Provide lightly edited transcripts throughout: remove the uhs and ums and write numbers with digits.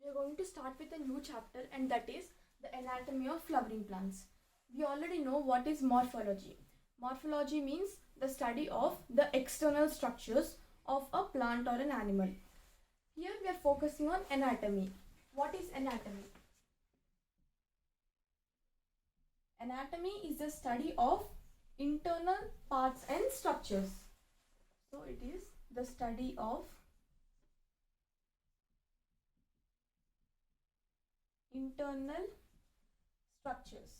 We are going to start with a new chapter, and that is the anatomy of flowering plants. We already know what is morphology. Morphology means the study of the external structures of a plant or an animal. Here we are focusing on anatomy. What is anatomy? Anatomy is the study of internal parts and structures. So it is the study of internal structures.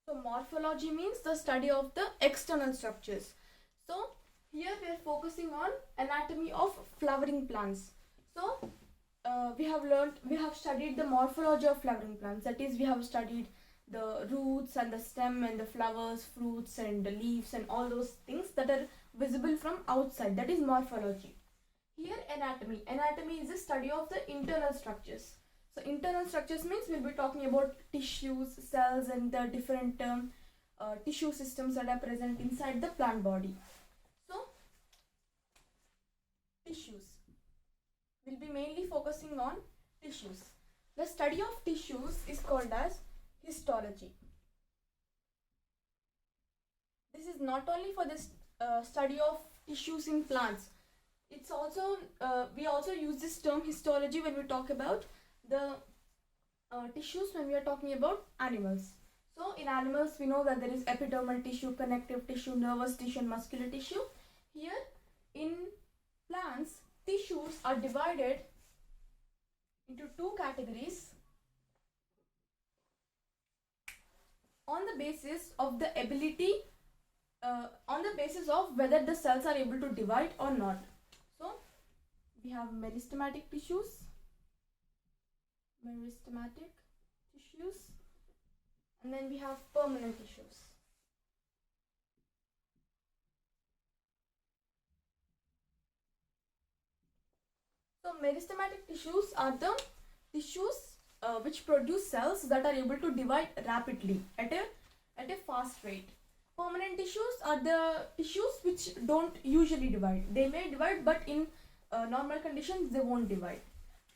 So morphology means the study of the external structures. So here we are focusing on anatomy of flowering plants. So we have studied the morphology of flowering plants. That is, we have studied the roots and the stem and the flowers, fruits and the leaves and all those things that are visible from outside. That is morphology. Here anatomy. Anatomy is the study of the internal structures. So internal structures means we'll be talking about tissues, cells and the different tissue systems that are present inside the plant body. So tissues. We'll be mainly focusing on tissues. The study of tissues is called as histology. This is not only for the study of tissues in plants. It's also we also use this term histology when we talk about the tissues when we are talking about animals. So in animals we know that there is epidermal tissue, connective tissue, nervous tissue and muscular tissue. Here in plants, tissues are divided into two categories on the basis of the ability on the basis of whether the cells are able to divide or not. So we have meristematic tissues, and then we have permanent tissues. So meristematic tissues are the tissues which produce cells that are able to divide rapidly at a fast rate. Permanent tissues are the tissues which don't usually divide. They may divide, but in normal conditions they won't divide.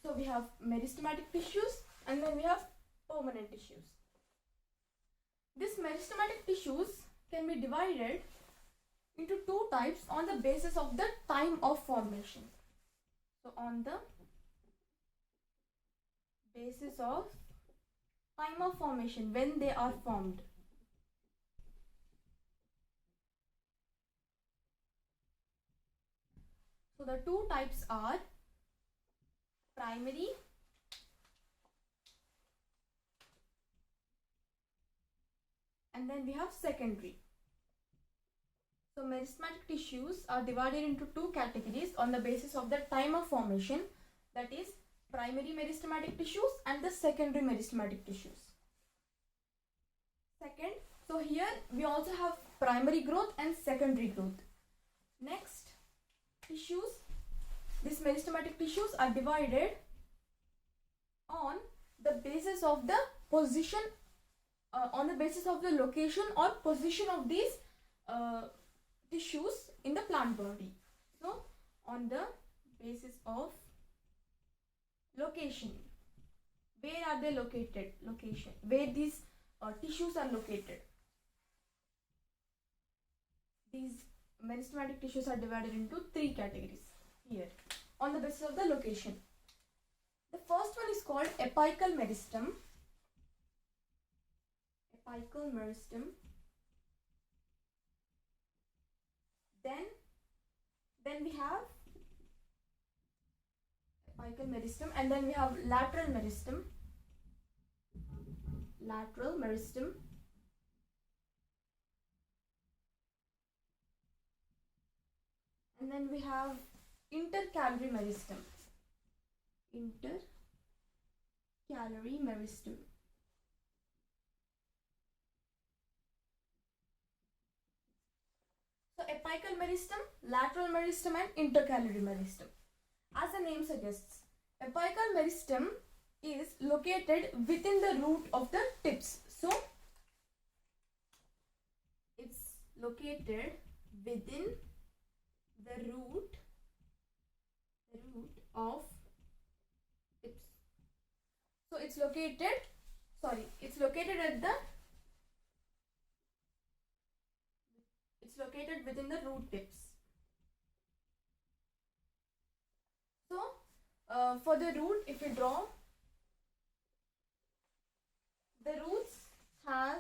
So we have meristematic tissues and then we have permanent tissues. These meristematic tissues can be divided into two types on the basis of the time of formation. So on the basis of time of formation, when they are formed. So the two types are primary and then we have secondary. So meristematic tissues are divided into two categories on the basis of the time of formation, that is primary meristematic tissues and the secondary meristematic tissues. Second, so here we also have primary growth and secondary growth. Next, tissues, these meristematic tissues are divided on the basis of the position, on the basis of the location or position of these tissues in the plant body. So on the basis of location, where are they located? Location, where these tissues are located. These meristematic tissues are divided into three categories here on the basis of the location. The first one is called apical meristem. Apical meristem. Then we have apical meristem, and then we have lateral meristem. Lateral meristem. And then we have intercalary meristem. Intercalary meristem. So apical meristem, lateral meristem and intercalary meristem. As the name suggests, apical meristem is located within the root of the tips. So it's located within the root root of tips. So it's located within the root tips. So for the root, if we draw, the roots has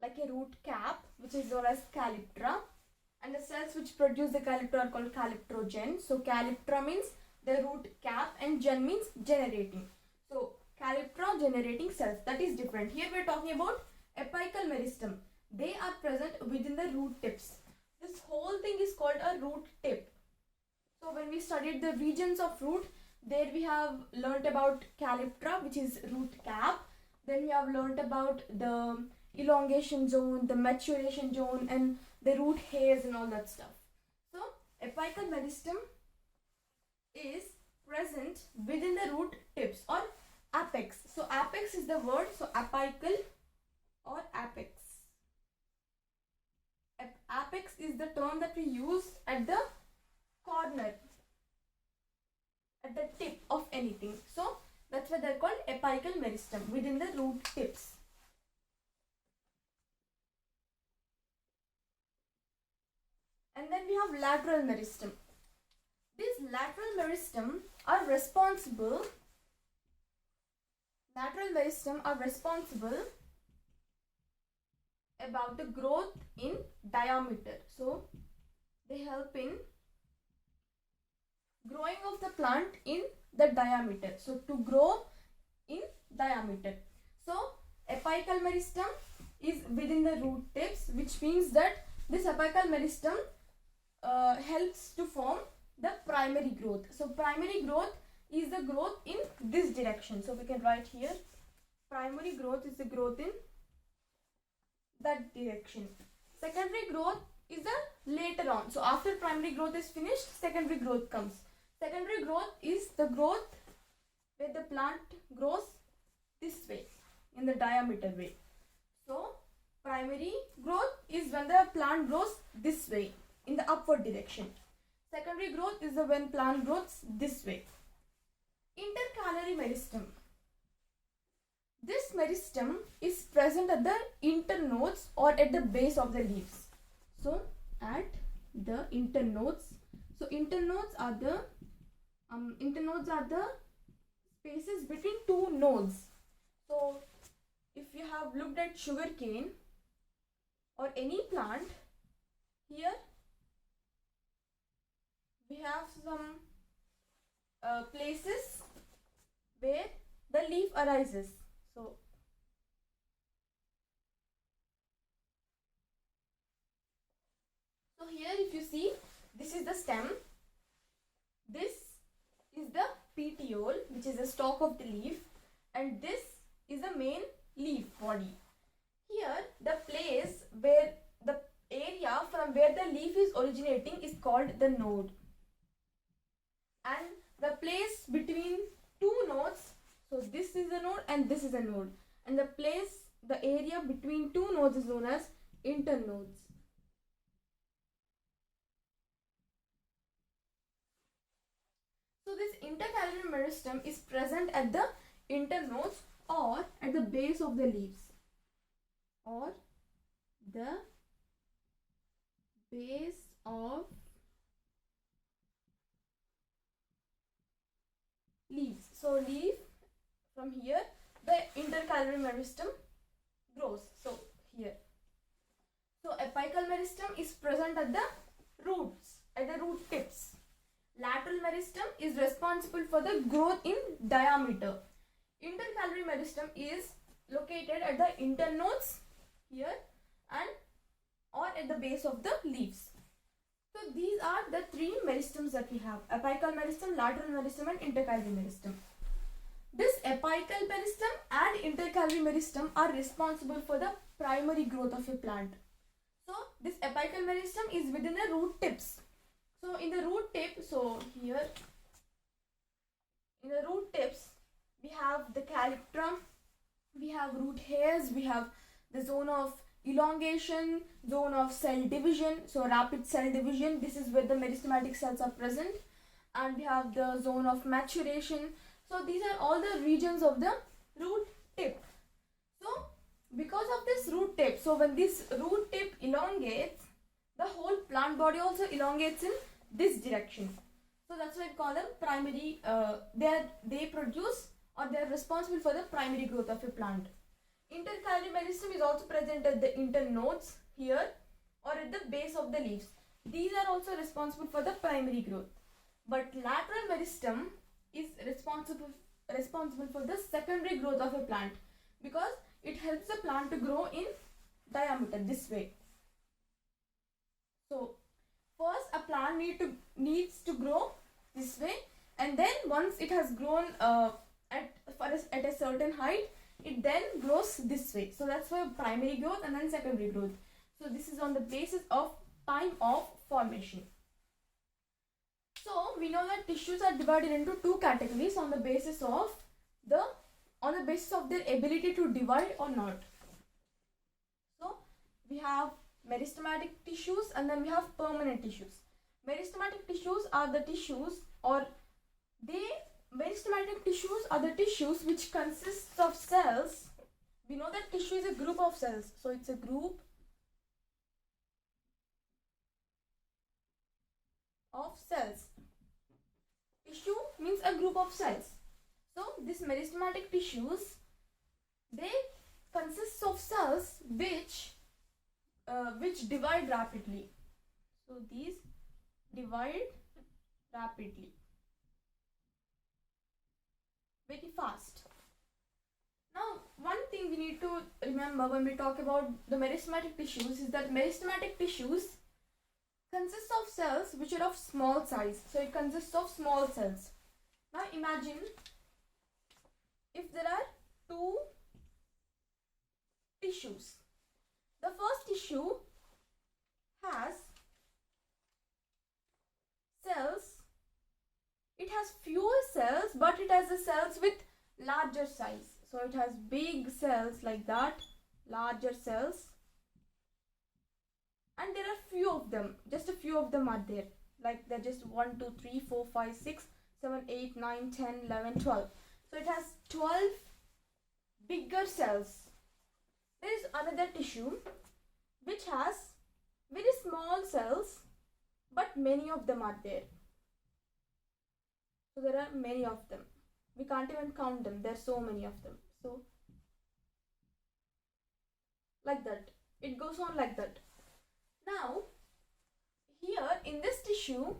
like a root cap, which is known as calyptra, and the cells which produce the calyptra are called calyptrogen. So calyptra means the root cap and gen means generating. So calyptra generating cells, that is different. Here we are talking about apical meristem. They are present within the root tips. This whole thing is called a root tip. So when we studied the regions of root, there we have learnt about calyptra, which is root cap. Then we have learnt about the elongation zone, the maturation zone, and the root hairs and all that stuff. So apical meristem is present within the root tips or apex. So apex is the word, so apical or apex. Apex is the term that we use at the corner, at the tip of anything. So that's why they're called apical meristem, within the root tips. And then we have lateral meristem. These lateral meristem are responsible about the growth in diameter. So they help in growing of the plant in the diameter. So to grow in diameter. So apical meristem is within the root tips, which means that this apical meristem helps to form the primary growth. So primary growth is the growth in this direction. So we can write here, primary growth is the growth in that direction. Secondary growth is the later on. So after primary growth is finished, secondary growth comes. Secondary growth is the growth where the plant grows this way, in the diameter way. So primary growth is when the plant grows this way, in the upward direction. Secondary growth is the when plant grows this way. Intercalary meristem. This meristem is present at the internodes or at the base of the leaves. So at the internodes. So internodes are the spaces between two nodes. So if you have looked at sugarcane or any plant, here we have some places where the leaf arises. So here if you see, this is the stem, this is the petiole, which is the stalk of the leaf, and this is the main leaf body. Here the place where the area from where the leaf is originating is called the node, and the place between two nodes, so this is a node and this is a node, and the area between two nodes is known as internodes. So this intercalary meristem is present at the internodes or at the base of the leaves, or the base of leaves. So leaf, from here the intercalary meristem grows. So here. So apical meristem is present at the roots, at the root tips. Lateral meristem is responsible for the growth in diameter. Intercalary meristem is located at the internodes here and or at the base of the leaves. So these are the three meristems that we have: apical meristem, lateral meristem, and intercalary meristem. This apical meristem and intercalary meristem are responsible for the primary growth of a plant. So this apical meristem is within the root tips. So in the root tip, so here in the root tips we have the calyptra, we have root hairs, we have the zone of elongation, zone of cell division, so rapid cell division, this is where the meristematic cells are present. And we have the zone of maturation. So these are all the regions of the root tip. So because of this root tip, so when this root tip elongates, the whole plant body also elongates in this direction. So that's why we call them primary. They produce, or they are responsible for the primary growth of a plant. Intercalary meristem is also present at the internodes here or at the base of the leaves. These are also responsible for the primary growth. But lateral meristem is responsible for the secondary growth of a plant, because it helps the plant to grow in diameter this way. So first a plant needs to grow this way, and then once it has grown at a certain height, it then grows this way. So that's why primary growth and then secondary growth. So this is on the basis of time of formation. So we know that tissues are divided into two categories on the basis of their ability to divide or not. So we have meristematic tissues and then we have permanent tissues. Meristematic tissues are the tissues, meristematic tissues are the tissues which consists of cells. We know that tissue is a group of cells, so it's a group of cells. Tissue means a group of cells. So these meristematic tissues, they consist of cells which divide rapidly. So these divide rapidly, very fast. Now one thing we need to remember when we talk about the meristematic tissues is that meristematic tissues consists of cells which are of small size. So it consists of small cells. Now imagine if there are two tissues. The first tissue has cells. It has fewer cells, but it has the cells with larger size. So it has big cells like that, larger cells. And there are few of them, just a few of them are there. Like they're just 1, 2, 3, 4, 5, 6, 7, 8, 9, 10, 11, 12. So it has 12 bigger cells. There is another tissue which has very small cells, but many of them are there. So there are many of them. We can't even count them. There are so many of them. So like that. It goes on like that. Now here in this tissue,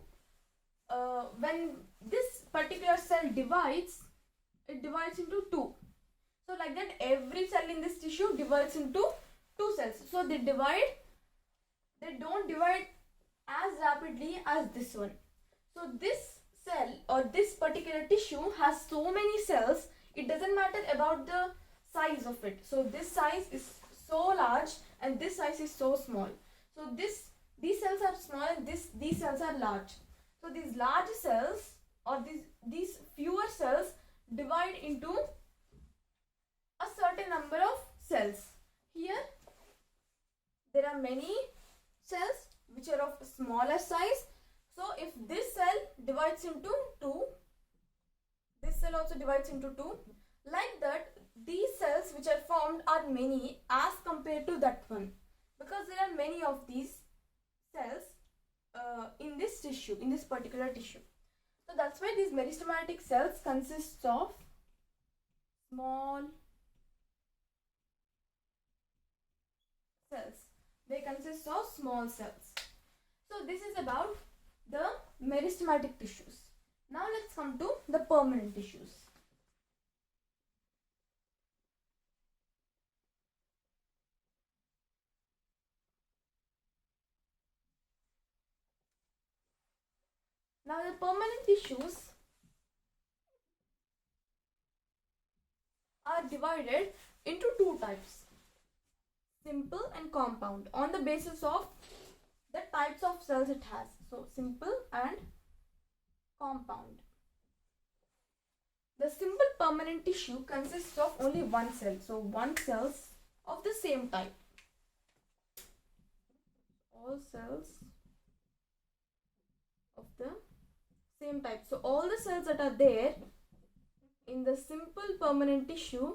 when this particular cell divides, it divides into two. So like that, every cell in this tissue divides into two cells. So they don't divide as rapidly as this one. So this cell or this particular tissue has so many cells, it doesn't matter about the size of it. So this size is so large and this size is so small. So these cells are small and these cells are large. So these large cells or these fewer cells divide into a certain number of cells. Here there are many cells which are of smaller size. So if this cell divides into 2, this cell also divides into 2. Like that, these cells which are formed are many as compared to that one, because there are many of these cells in this tissue, in this particular tissue. So that's why these meristematic cells consist of small cells. They consist of small cells. So this is about the meristematic tissues. Now let's come to the permanent tissues. Now the permanent tissues are divided into two types, simple and compound, on the basis of the types of cells it has. So simple and compound. The simple permanent tissue consists of only one cell. So one cells of the same type. all cells of the same type. So all the cells that are there in the simple permanent tissue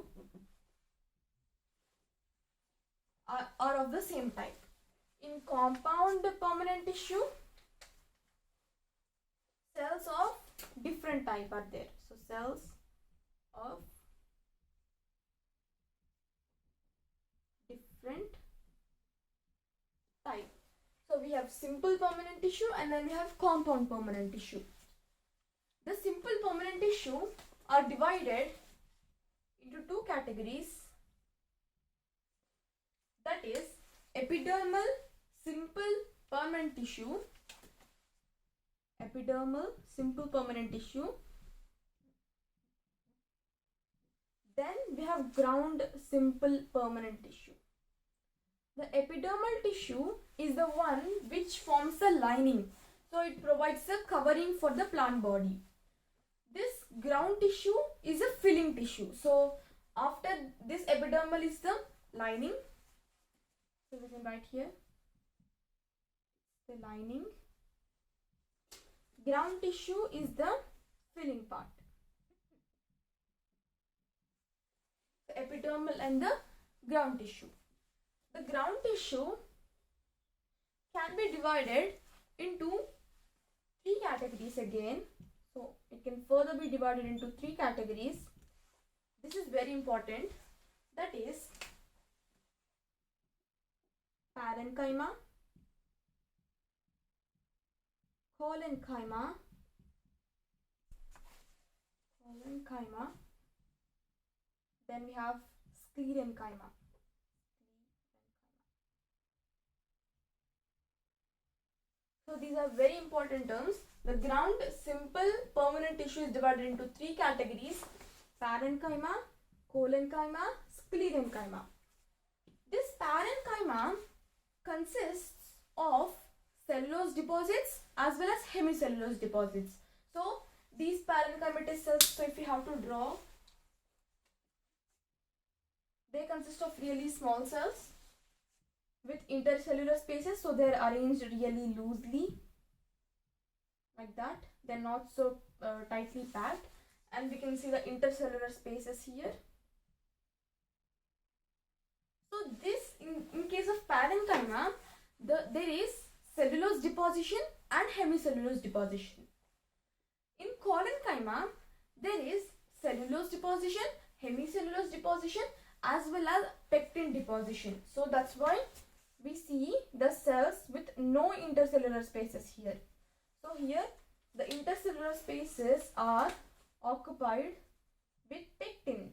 are of the same type. In compound permanent tissue, cells of different type are there. So cells of different type. So we have simple permanent tissue and then we have compound permanent tissue. The simple permanent tissue are divided into two categories, that is epidermal simple permanent tissue, epidermal simple permanent tissue. Then we have ground simple permanent tissue. The epidermal tissue is the one which forms the lining, so it provides a covering for the plant body. This ground tissue is a filling tissue. So after this epidermal is the lining. So we can write here the lining. Ground tissue is the filling part. The epidermal and the ground tissue. The ground tissue can be divided into three categories again. So it can further be divided into three categories. This is very important. That is parenchyma, collenchyma, then we have sclerenchyma. So these are very important terms. The ground simple permanent tissue is divided into three categories: parenchyma, collenchyma, sclerenchyma. This parenchyma consists of cellulose deposits as well as hemicellulose deposits. So these parenchymatous cells, so if we have to draw, they consist of really small cells with intercellular spaces, so they're arranged really loosely like that. They're not so tightly packed, and we can see the intercellular spaces here. So this in case of parenchyma, there is cellulose deposition and hemicellulose deposition. In collenchyma, there is cellulose deposition, hemicellulose deposition as well as pectin deposition. So that's why we see the cells with no intercellular spaces here. So here the intercellular spaces are occupied with pectin.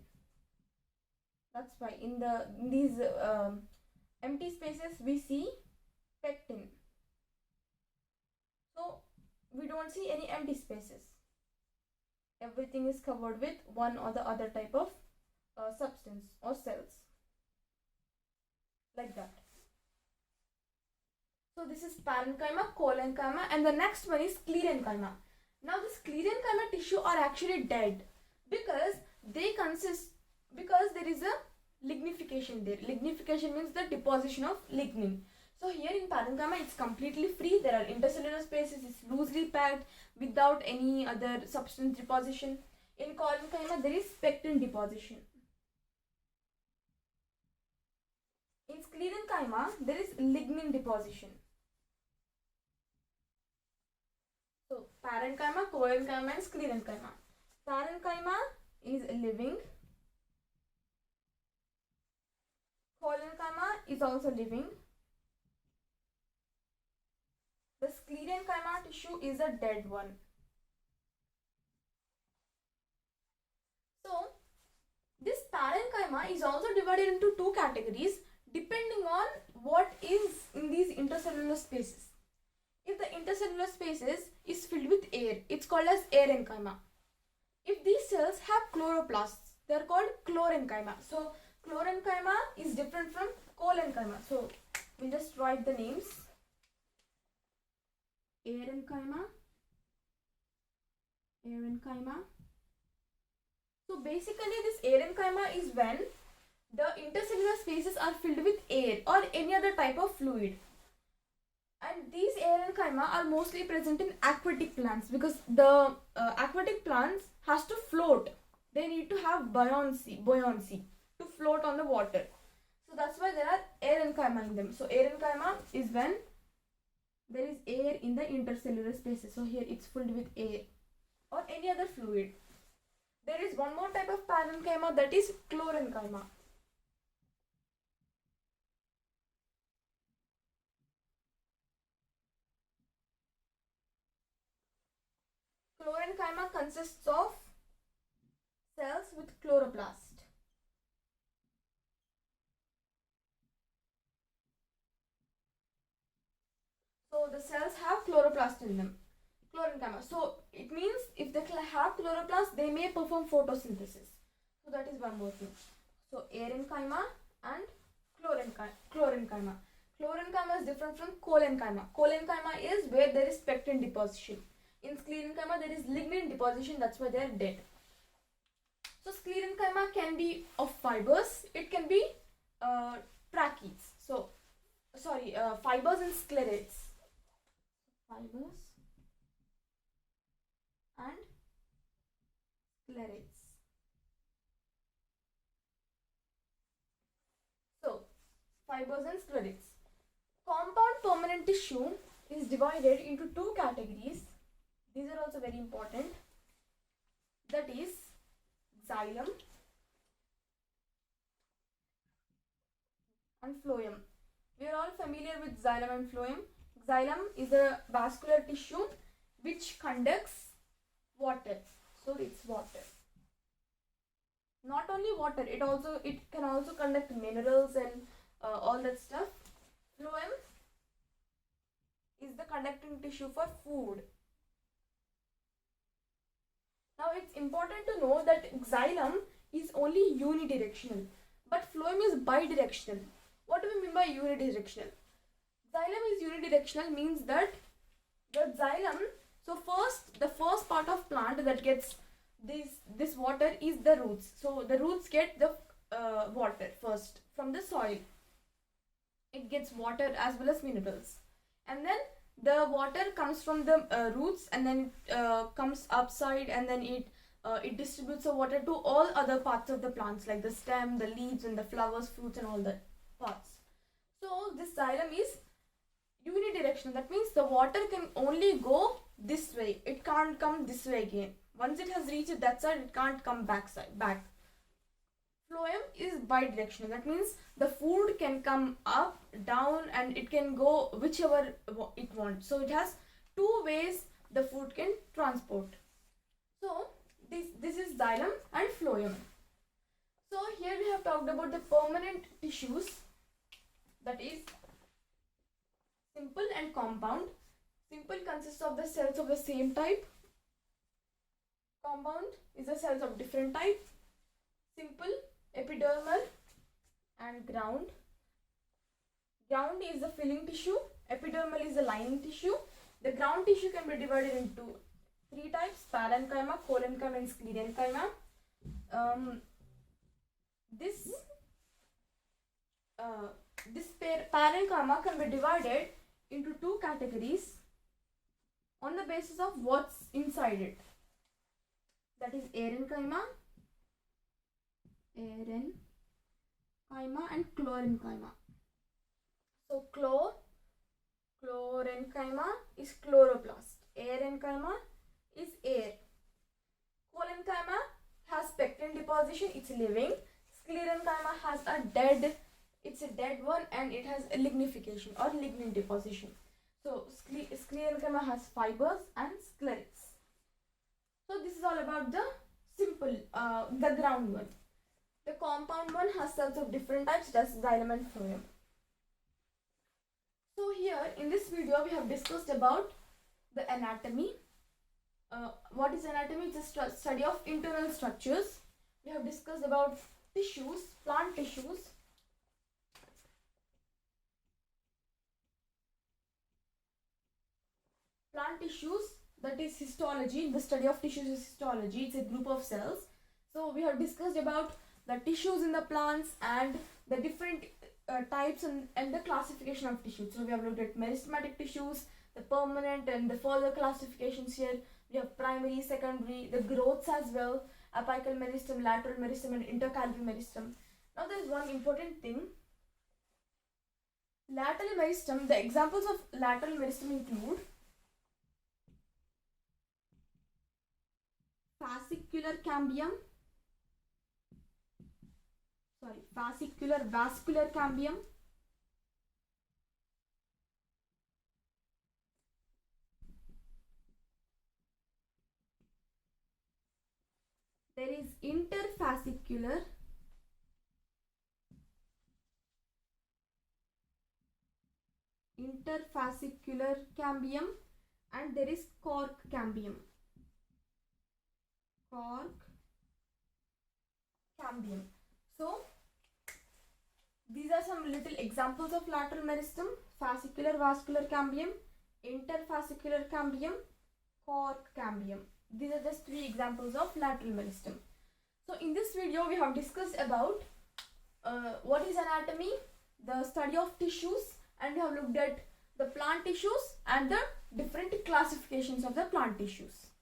That's why in these empty spaces we see pectin. So we don't see any empty spaces. Everything is covered with one or the other type of substance or cells like that. So this is parenchyma, collenchyma, and the next one is sclerenchyma. Now the sclerenchyma tissue are actually dead because there is a lignification there. Lignification means the deposition of lignin. So here in parenchyma it's completely free. There are intercellular spaces, it's loosely packed without any other substance deposition. In collenchyma there is pectin deposition. In sclerenchyma there is lignin deposition. So parenchyma, collenchyma and sclerenchyma. Parenchyma is living. Collenchyma is also living. The sclerenchyma tissue is a dead one. So this parenchyma is also divided into two categories depending on what is in these intercellular spaces. If the intercellular spaces is filled with air, it's called as aerenchyma. If these cells have chloroplasts, they are called chlorenchyma. So chlorenchyma is different from collenchyma. So we'll just write the names. Aerenchyma. So basically this aerenchyma is when the intercellular spaces are filled with air or any other type of fluid. And these aerenchyma are mostly present in aquatic plants because the aquatic plants has to float. They need to have buoyancy to float on the water. So that's why there are aerenchyma in them. So aerenchyma is when there is air in the intercellular spaces. So here it's filled with air or any other fluid. There is one more type of parenchyma, that is chlorenchyma. Chlorenchyma consists of cells with chloroplast. So the cells have chloroplast in them. Chlorenchyma. So it means if they have chloroplast, they may perform photosynthesis. So that is one more thing. So aerenchyma and chlorenchyma. Chlorenchyma is different from cholenchyma. Cholenchyma is where there is pectin deposition. In sclerenchyma there is lignin deposition, that's why they are dead. So sclerenchyma can be of fibers, it can be tracheids. So fibers and sclerates. Fibers and sclerates. So fibers and sclerates. Compound permanent tissue is divided into two categories. These are also very important. That is xylem and phloem. We are all familiar with xylem and phloem. Xylem is a vascular tissue which conducts water. So it's water. Not only water, it can also conduct minerals and all that stuff. Phloem is the conducting tissue for food. Now it's important to know that xylem is only unidirectional, but phloem is bidirectional. What do we mean by unidirectional? Xylem is unidirectional means that the xylem, so the first part of plant that gets this water is the roots. So the roots get the water first from the soil. It gets water as well as minerals, and then the water comes from the roots, and then comes upside, and then it distributes the water to all other parts of the plants like the stem, the leaves, and the flowers, fruits, and all the parts. So this xylem is unidirectional. That means the water can only go this way. It can't come this way again. Once it has reached that side, it can't come back. Phloem is bidirectional. That means the food can come up, down, and it can go whichever it wants. So it has two ways the food can transport. So this is xylem and phloem. So here we have talked about the permanent tissues, that is simple and compound. Simple consists of the cells of the same type. Compound is the cells of different type. Simple, epidermal, and ground. Ground is the filling tissue. Epidermal is the lining tissue. The ground tissue can be divided into three types: parenchyma, cholenchyma, and sclerenchyma. This parenchyma can be divided into two categories on the basis of what's inside it. That is aerenchyma and chlorenchyma. So chlorenchyma is chloroplast. Aerenchyma is air. Cholenchyma has pectin deposition, it's living. Sclerenchyma has it's a dead one, and it has a lignification or lignin deposition. So sclerenchyma has fibers and sclerates. So this is all about the simple, the ground one. The compound one has cells of different types, that's xylem and phloem. So here in this video we have discussed about the anatomy. What is anatomy? It's a study of internal structures. We have discussed about tissues, plant tissues. Plant tissues, that is histology. The study of tissues is histology. It's a group of cells. So we have discussed about the tissues in the plants and the different types and the classification of tissues. So we have looked at meristematic tissues, the permanent and the further classifications here. We have primary, secondary, the growths as well, apical meristem, lateral meristem and intercalary meristem. Now there is one important thing. Lateral meristem, the examples of lateral meristem include fascicular cambium, fascicular vascular cambium, there is interfascicular, cambium, and there is cork cambium. So these are some little examples of lateral meristem: fascicular vascular cambium, interfascicular cambium, cork cambium. These are just 3 examples of lateral meristem. So in this video we have discussed about what is anatomy, the study of tissues, and we have looked at the plant tissues and the different classifications of the plant tissues.